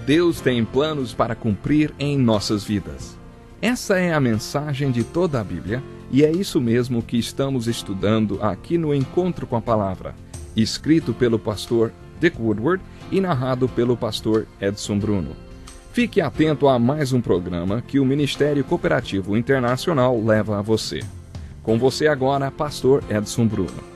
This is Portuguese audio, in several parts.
Deus tem planos para cumprir em nossas vidas. Essa é a mensagem de toda a Bíblia e é isso mesmo que estamos estudando aqui no Encontro com a Palavra, escrito pelo pastor Dick Woodward e narrado pelo pastor Edson Bruno. Fique atento a mais um programa que o Ministério Cooperativo Internacional leva a você. Com você agora, pastor Edson Bruno.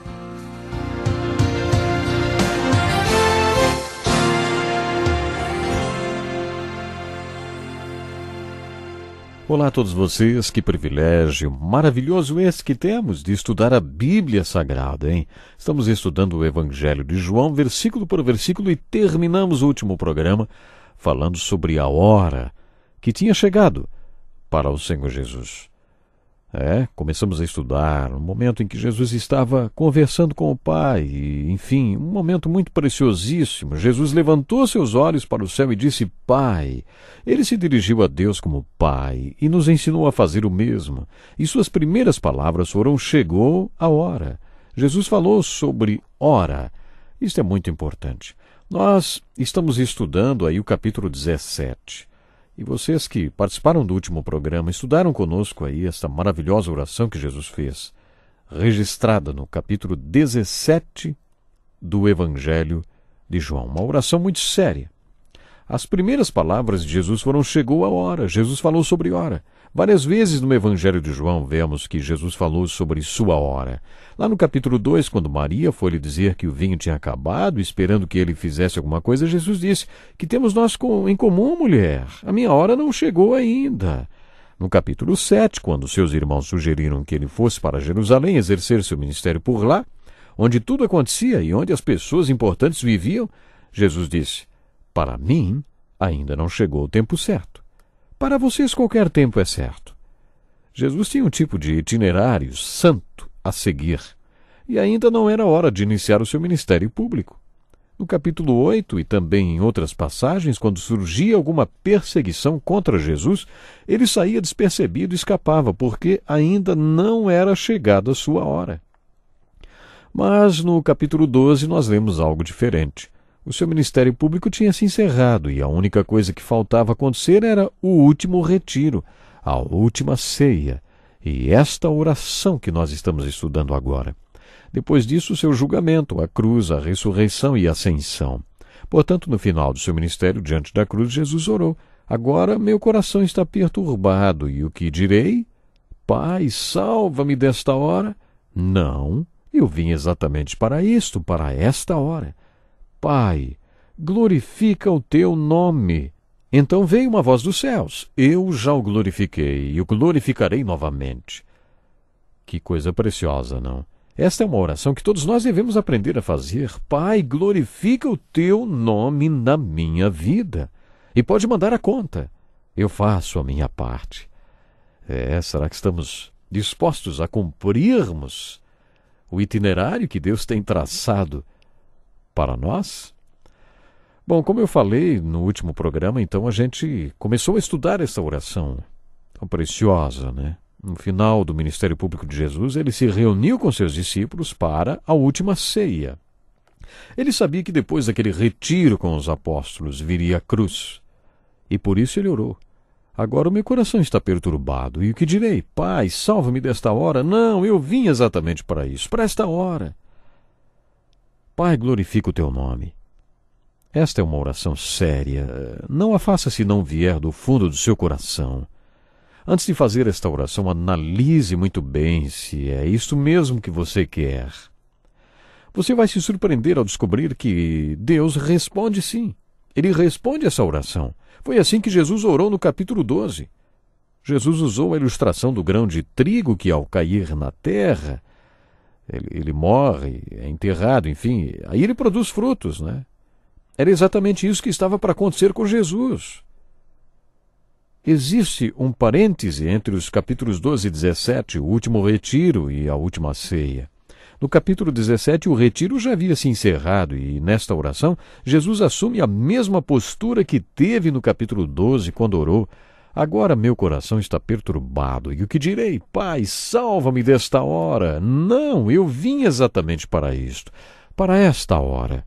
Olá a todos vocês, que privilégio maravilhoso esse que temos de estudar a Bíblia Sagrada, hein? Estamos estudando o Evangelho de João, versículo por versículo, e terminamos o último programa falando sobre a hora que tinha chegado para o Senhor Jesus. Começamos a estudar no momento em que Jesus estava conversando com o Pai, e, enfim, um momento muito preciosíssimo. Jesus levantou seus olhos para o céu e disse, Pai. Ele se dirigiu a Deus como Pai e nos ensinou a fazer o mesmo. E suas primeiras palavras foram, chegou a hora. Jesus falou sobre hora. Isto é muito importante. Nós estamos estudando aí o capítulo 17. E vocês que participaram do último programa, estudaram conosco aí esta maravilhosa oração que Jesus fez, registrada no capítulo 17 do Evangelho de João. Uma oração muito séria. As primeiras palavras de Jesus foram, chegou a hora. Jesus falou sobre hora. Várias vezes no Evangelho de João vemos que Jesus falou sobre sua hora. Lá no capítulo 2, quando Maria foi lhe dizer que o vinho tinha acabado, esperando que ele fizesse alguma coisa, Jesus disse, que temos nós em comum, mulher? A minha hora não chegou ainda. No capítulo 7, quando seus irmãos sugeriram que ele fosse para Jerusalém exercer seu ministério por lá, onde tudo acontecia e onde as pessoas importantes viviam, Jesus disse, para mim ainda não chegou o tempo certo. Para vocês qualquer tempo é certo. Jesus tinha um tipo de itinerário santo a seguir, e ainda não era hora de iniciar o seu ministério público. No capítulo 8, e também em outras passagens, quando surgia alguma perseguição contra Jesus, ele saía despercebido e escapava, porque ainda não era chegada a sua hora. Mas no capítulo 12 nós lemos algo diferente. O seu ministério público tinha se encerrado e a única coisa que faltava acontecer era o último retiro, a última ceia, e esta oração que nós estamos estudando agora. Depois disso, o seu julgamento, a cruz, a ressurreição e a ascensão. Portanto, no final do seu ministério, diante da cruz, Jesus orou, agora meu coração está perturbado, e o que direi? Pai, salva-me desta hora? Não, eu vim exatamente para isto, para esta hora. Pai, glorifica o teu nome. Então veio uma voz dos céus. Eu já o glorifiquei e o glorificarei novamente. Que coisa preciosa, não? Esta é uma oração que todos nós devemos aprender a fazer. Pai, glorifica o teu nome na minha vida. E pode mandar a conta. Eu faço a minha parte. Será que estamos dispostos a cumprirmos o itinerário que Deus tem traçado para nós? Bom, como eu falei no último programa, então a gente começou a estudar essa oração tão preciosa, né? No final do ministério público de Jesus, ele se reuniu com seus discípulos para a última ceia. Ele sabia que depois daquele retiro com os apóstolos viria a cruz, e por isso ele orou. Agora o meu coração está perturbado, e o que direi? Pai, salva-me desta hora? Não, eu vim exatamente para isso, para esta hora. Pai, glorifica o teu nome. Esta é uma oração séria. Não a faça se não vier do fundo do seu coração. Antes de fazer esta oração, analise muito bem se é isto mesmo que você quer. Você vai se surpreender ao descobrir que Deus responde sim. Ele responde essa oração. Foi assim que Jesus orou no capítulo 12. Jesus usou a ilustração do grão de trigo que, ao cair na terra, ele morre, é enterrado, enfim, aí ele produz frutos, né? Era exatamente isso que estava para acontecer com Jesus. Existe um parêntese entre os capítulos 12 e 17, o último retiro e a última ceia. No capítulo 17, o retiro já havia se encerrado e, nesta oração, Jesus assume a mesma postura que teve no capítulo 12, quando orou, agora meu coração está perturbado, e o que direi? Pai, salva-me desta hora. Não, eu vim exatamente para isto, para esta hora.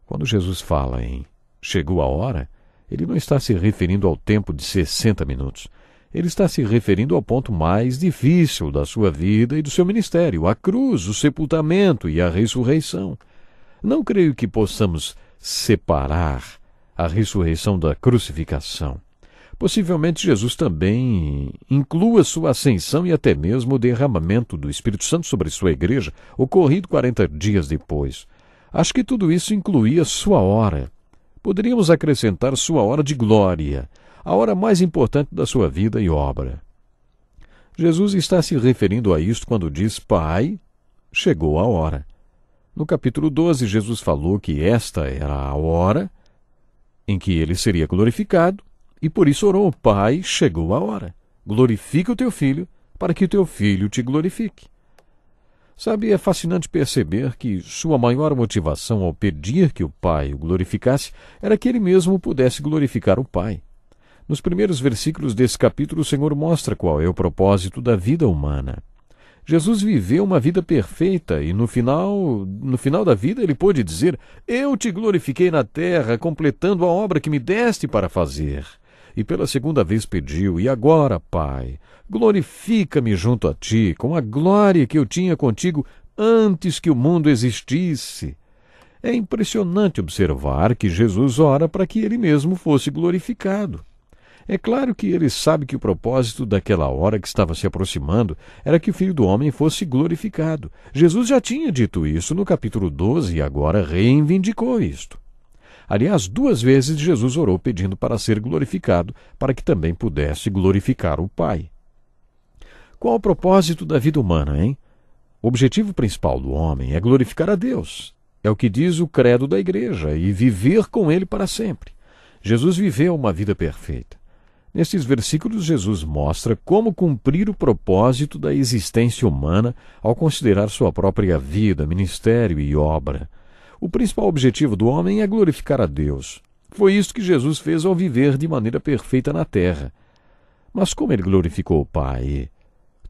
Quando Jesus fala em chegou a hora, Ele não está se referindo ao tempo de 60 minutos. Ele está se referindo ao ponto mais difícil da sua vida e do seu ministério, a cruz, o sepultamento e a ressurreição. Não creio que possamos separar a ressurreição da crucificação. Possivelmente Jesus também inclua sua ascensão e até mesmo o derramamento do Espírito Santo sobre sua igreja, ocorrido 40 dias depois. Acho que tudo isso incluía sua hora. Poderíamos acrescentar sua hora de glória, a hora mais importante da sua vida e obra. Jesus está se referindo a isto quando diz: Pai, chegou a hora. No capítulo 12, Jesus falou que esta era a hora em que ele seria glorificado, e por isso orou: Pai, chegou a hora. Glorifica o teu filho, para que o teu filho te glorifique. Sabe, é fascinante perceber que sua maior motivação ao pedir que o Pai o glorificasse era que ele mesmo pudesse glorificar o Pai. Nos primeiros versículos desse capítulo, o Senhor mostra qual é o propósito da vida humana. Jesus viveu uma vida perfeita e no final da vida ele pôde dizer: Eu te glorifiquei na terra, completando a obra que me deste para fazer. E pela segunda vez pediu: E agora, Pai, glorifica-me junto a ti, com a glória que eu tinha contigo antes que o mundo existisse. É impressionante observar que Jesus ora para que ele mesmo fosse glorificado. É claro que ele sabe que o propósito daquela hora que estava se aproximando era que o Filho do Homem fosse glorificado. Jesus já tinha dito isso no capítulo 12 e agora reivindicou isto. Aliás, 2 vezes Jesus orou pedindo para ser glorificado, para que também pudesse glorificar o Pai. Qual o propósito da vida humana, hein? O objetivo principal do homem é glorificar a Deus. É o que diz o credo da igreja, e viver com Ele para sempre. Jesus viveu uma vida perfeita. Nestes versículos, Jesus mostra como cumprir o propósito da existência humana ao considerar sua própria vida, ministério e obra. O principal objetivo do homem é glorificar a Deus. Foi isso que Jesus fez ao viver de maneira perfeita na terra. Mas como ele glorificou o Pai?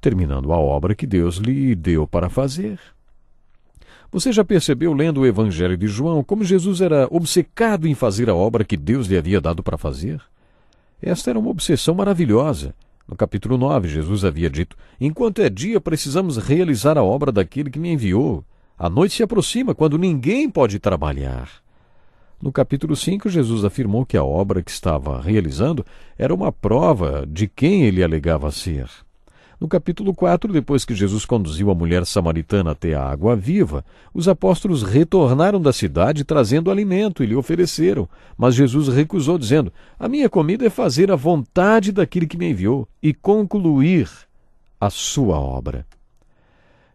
Terminando a obra que Deus lhe deu para fazer. Você já percebeu, lendo o Evangelho de João, como Jesus era obcecado em fazer a obra que Deus lhe havia dado para fazer? Esta era uma obsessão maravilhosa. No capítulo 9, Jesus havia dito: Enquanto é dia, precisamos realizar a obra daquele que me enviou. A noite se aproxima, quando ninguém pode trabalhar. No capítulo 5, Jesus afirmou que a obra que estava realizando era uma prova de quem ele alegava ser. No capítulo 4, depois que Jesus conduziu a mulher samaritana até a água viva, os apóstolos retornaram da cidade trazendo alimento e lhe ofereceram. Mas Jesus recusou, dizendo: A minha comida é fazer a vontade daquele que me enviou e concluir a sua obra.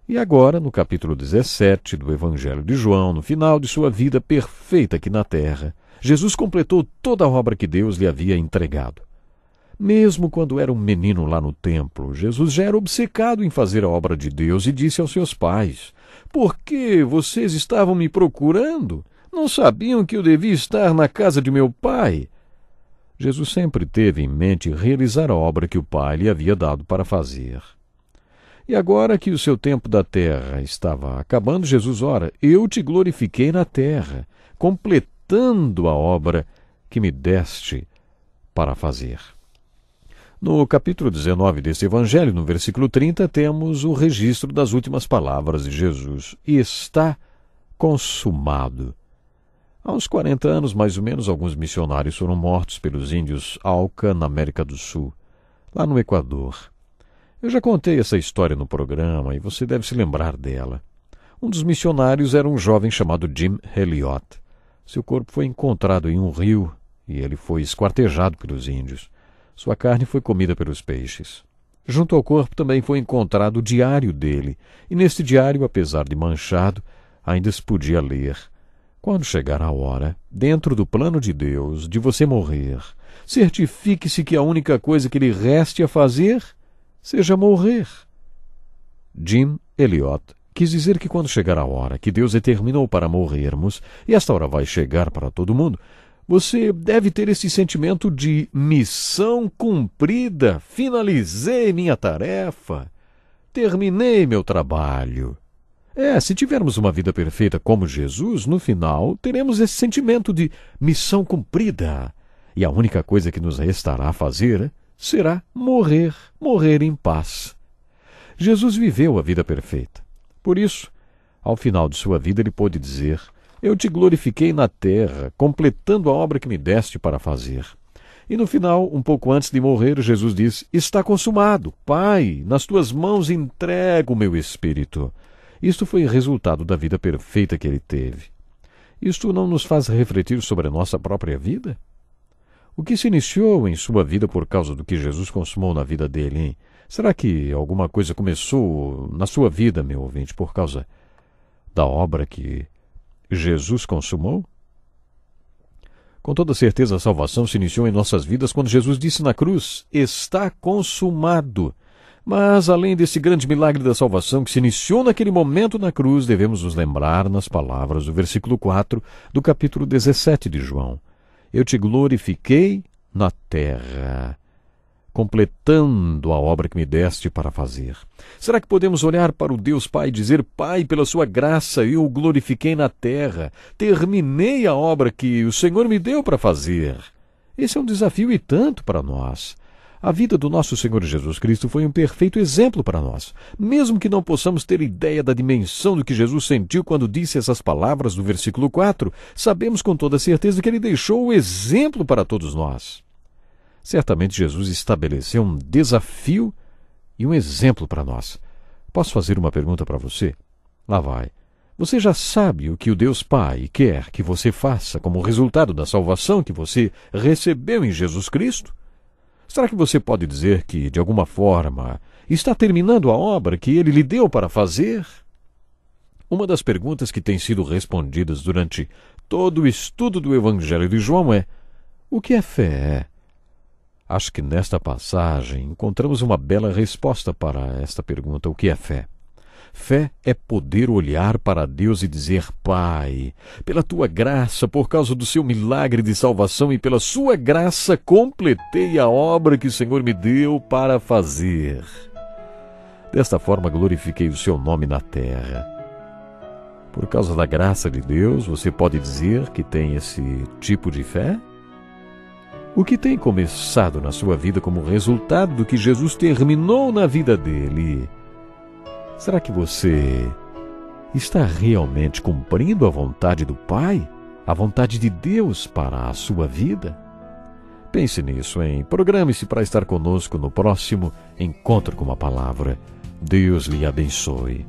E agora, no capítulo 17 do Evangelho de João, no final de sua vida perfeita aqui na terra, Jesus completou toda a obra que Deus lhe havia entregado. Mesmo quando era um menino lá no templo, Jesus já era obcecado em fazer a obra de Deus e disse aos seus pais: Por que vocês estavam me procurando? Não sabiam que eu devia estar na casa de meu pai? Jesus sempre teve em mente realizar a obra que o Pai lhe havia dado para fazer. E agora que o seu tempo da terra estava acabando, Jesus ora: Eu te glorifiquei na terra, completando a obra que me deste para fazer. No capítulo 19 deste Evangelho, no versículo 30, temos o registro das últimas palavras de Jesus: Está consumado. Há uns 40 anos, mais ou menos, alguns missionários foram mortos pelos índios Auca, na América do Sul, lá no Equador. Eu já contei essa história no programa e você deve se lembrar dela. Um dos missionários era um jovem chamado Jim Elliot. Seu corpo foi encontrado em um rio e ele foi esquartejado pelos índios. Sua carne foi comida pelos peixes. Junto ao corpo também foi encontrado o diário dele, e neste diário, apesar de manchado, ainda se podia ler: Quando chegar a hora, dentro do plano de Deus, de você morrer, certifique-se que a única coisa que lhe reste a fazer seja morrer. Jim Elliot quis dizer que quando chegar a hora que Deus determinou para morrermos, e esta hora vai chegar para todo mundo, você deve ter esse sentimento de missão cumprida. Finalizei minha tarefa. Terminei meu trabalho. Se tivermos uma vida perfeita como Jesus, no final teremos esse sentimento de missão cumprida. E a única coisa que nos restará a fazer será morrer em paz. Jesus viveu a vida perfeita. Por isso, ao final de sua vida, ele pôde dizer: eu te glorifiquei na terra, completando a obra que me deste para fazer. E no final, um pouco antes de morrer, Jesus diz: está consumado. Pai, nas tuas mãos entrego o meu espírito. Isto foi resultado da vida perfeita que ele teve. Isto não nos faz refletir sobre a nossa própria vida? O que se iniciou em sua vida por causa do que Jesus consumou na vida dele, hein? Será que alguma coisa começou na sua vida, meu ouvinte, por causa da obra que Jesus consumou? Com toda certeza, a salvação se iniciou em nossas vidas quando Jesus disse na cruz: está consumado. Mas, além desse grande milagre da salvação que se iniciou naquele momento na cruz, devemos nos lembrar nas palavras do versículo 4 do capítulo 17 de João: eu te glorifiquei na terra, completando a obra que me deste para fazer. Será que podemos olhar para o Deus Pai e dizer: Pai, pela sua graça eu o glorifiquei na terra, terminei a obra que o Senhor me deu para fazer? Esse é um desafio e tanto para nós. A vida do nosso Senhor Jesus Cristo foi um perfeito exemplo para nós. Mesmo que não possamos ter ideia da dimensão do que Jesus sentiu quando disse essas palavras do versículo 4, sabemos com toda certeza que ele deixou o exemplo para todos nós. Certamente Jesus estabeleceu um desafio e um exemplo para nós. Posso fazer uma pergunta para você? Lá vai. Você já sabe o que o Deus Pai quer que você faça como resultado da salvação que você recebeu em Jesus Cristo? Será que você pode dizer que, de alguma forma, está terminando a obra que ele lhe deu para fazer? Uma das perguntas que tem sido respondidas durante todo o estudo do Evangelho de João é: o que é fé? Acho que nesta passagem encontramos uma bela resposta para esta pergunta: o que é fé? Fé é poder olhar para Deus e dizer: Pai, pela tua graça, por causa do seu milagre de salvação e pela sua graça, completei a obra que o Senhor me deu para fazer. Desta forma, glorifiquei o seu nome na terra. Por causa da graça de Deus, você pode dizer que tem esse tipo de fé? O que tem começado na sua vida como resultado do que Jesus terminou na vida dele? Será que você está realmente cumprindo a vontade do Pai? A vontade de Deus para a sua vida? Pense nisso, hein? Programe-se para estar conosco no próximo Encontro com a Palavra. Deus lhe abençoe.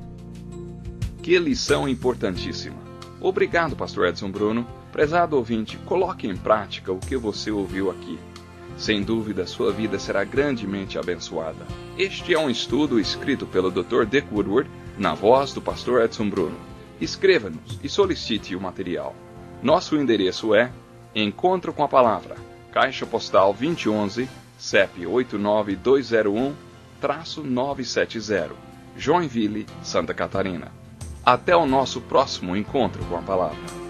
Que lição importantíssima. Obrigado, pastor Edson Bruno. Prezado ouvinte, coloque em prática o que você ouviu aqui. Sem dúvida, sua vida será grandemente abençoada. Este é um estudo escrito pelo Dr. Dick Woodward, na voz do pastor Edson Bruno. Escreva-nos e solicite o material. Nosso endereço é Encontro com a Palavra, Caixa Postal 2011, CEP 89201-970, Joinville, Santa Catarina. Até o nosso próximo Encontro com a Palavra.